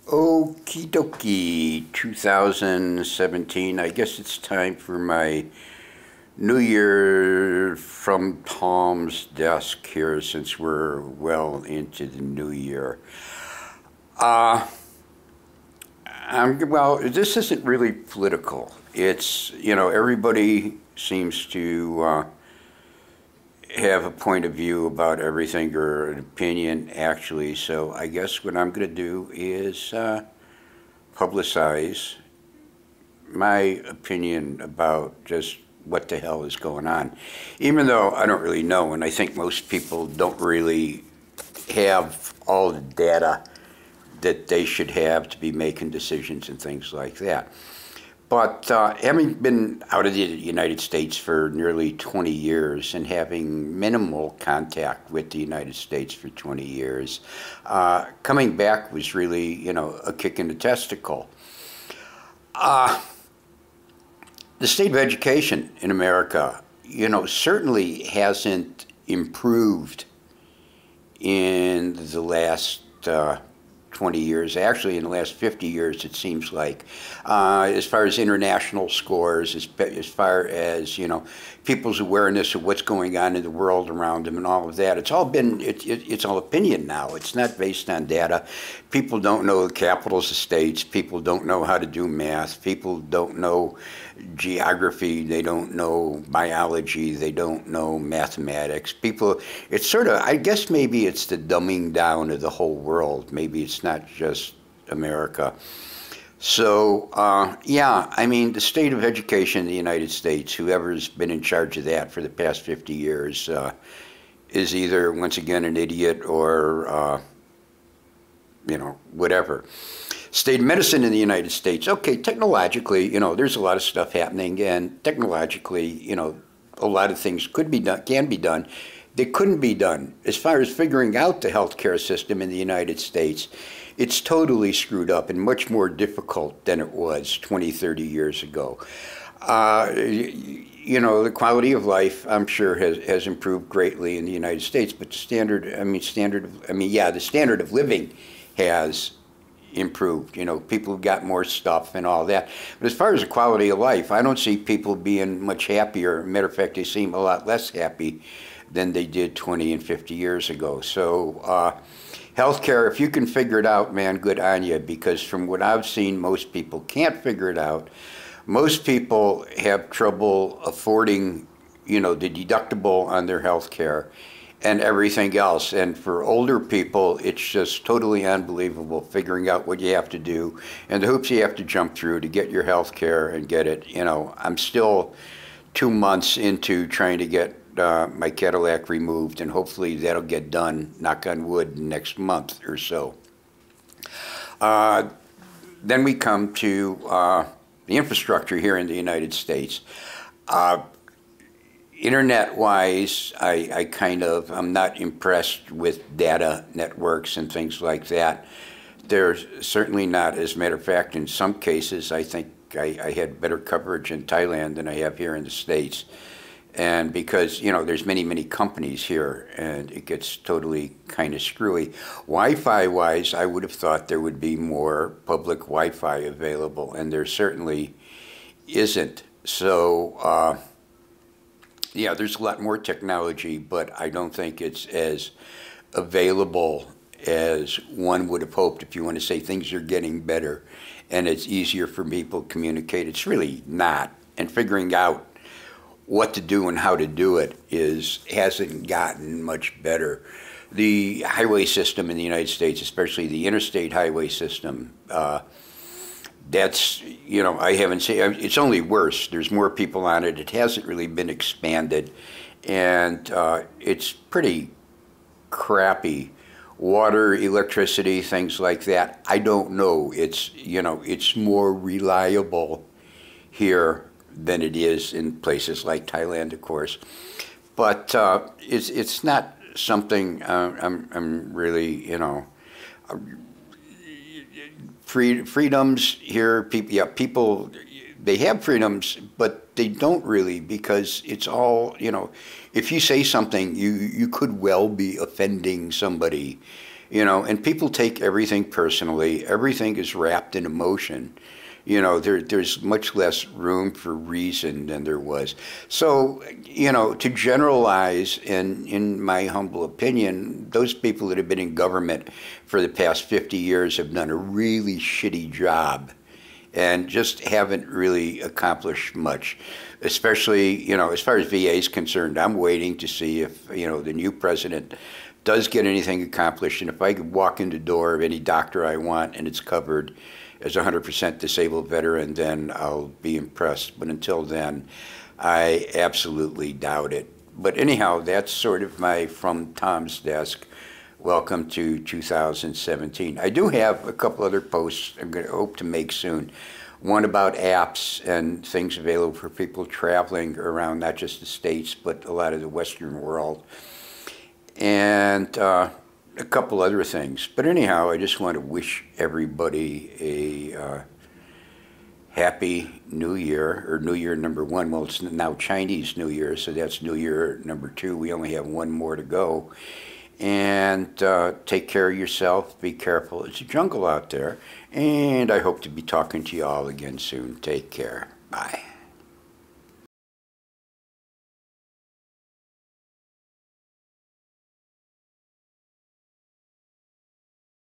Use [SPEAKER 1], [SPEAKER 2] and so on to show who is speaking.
[SPEAKER 1] Okie dokie, 2017. I guess it's time for my New Year from Tom's desk here since we're well into the new year. Uh, well, this isn't really political. It's, everybody seems to have a point of view about everything or an opinion, actually. So I guess what I'm going to do is publicize my opinion about just what the hell is going on. Even though I don't really know, and I think most people don't really have all the data that they should have to be making decisions and things like that. But having been out of the United States for nearly 20 years and having minimal contact with the United States for 20 years, coming back was really, a kick in the testicle. The state of education in America, certainly hasn't improved in the last 20 years. Actually, in the last 50 years, it seems like, as far as international scores, as far as, people's awareness of what's going on in the world around them and all of that. It's all been, it's all opinion now. It's not based on data. People don't know the capitals of states. People don't know how to do math. People don't know geography. They don't know biology. They don't know mathematics. People, it's sort of, I guess maybe it's the dumbing down of the whole world. Maybe it's not just America. So, yeah, I mean, the state of education in the United States, whoever's been in charge of that for the past 50 years, is either, once again, an idiot or, whatever. State of medicine in the United States, okay, technologically, there's a lot of stuff happening, and technologically, a lot of things could be done, can be done. They couldn't be done. As far as figuring out the healthcare system in the United States, it's totally screwed up and much more difficult than it was 20, 30 years ago. The quality of life, I'm sure, has improved greatly in the United States, but the standard of living has improved. People have got more stuff and all that. But as far as the quality of life, I don't see people being much happier. Matter of fact, they seem a lot less happy than they did 20 and 50 years ago. So healthcare, if you can figure it out, man, good on you, because from what I've seen, most people can't figure it out. Most people have trouble affording, the deductible on their healthcare and everything else. And for older people, it's just totally unbelievable figuring out what you have to do and the hoops you have to jump through to get your healthcare and get it. I'm still 2 months into trying to get my Cadillac removed, and hopefully that'll get done, knock on wood, next month or so. Then we come to the infrastructure here in the United States. Internet-wise, I'm not impressed with data networks and things like that. They're certainly not. As a matter of fact, in some cases, I think I had better coverage in Thailand than I have here in the States. And because, there's many companies here, and it gets totally kind of screwy. Wi-Fi-wise, I would have thought there would be more public Wi-Fi available, and there certainly isn't. So, yeah, there's a lot more technology, but I don't think it's as available as one would have hoped. If you want to say things are getting better and it's easier for people to communicate, it's really not. And figuring out what to do and how to do it hasn't gotten much better. The highway system in the United States, especially the interstate highway system, that's, I haven't seen, it's only worse. There's more people on it. It hasn't really been expanded, and it's pretty crappy. Water, electricity, things like that, I don't know. It's more reliable here than it is in places like Thailand, of course. But it's not something I'm really, freedoms here. People, they have freedoms, but they don't really, because it's all, if you say something, you could well be offending somebody And people take everything personally. Everything is wrapped in emotion. There's much less room for reason than there was. So, to generalize, in my humble opinion, those people that have been in government for the past 50 years have done a really shitty job and just haven't really accomplished much. Especially, as far as VA is concerned, I'm waiting to see if, the new president does get anything accomplished. And if I could walk in the door of any doctor I want and it's covered as a 100% disabled veteran, then I'll be impressed. But until then, I absolutely doubt it. But anyhow, that's sort of my From Tom's Desk. Welcome to 2017. I do have a couple other posts I'm going to hope to make soon. One about apps and things available for people traveling around not just the States, but a lot of the Western world. And a couple other things. But anyhow, I just want to wish everybody a happy New Year, or New Year number 1. Well, it's now Chinese New Year, so that's New Year number 2. We only have one more to go. And take care of yourself. Be careful. It's a jungle out there. And I hope to be talking to you all again soon. Take care. Bye.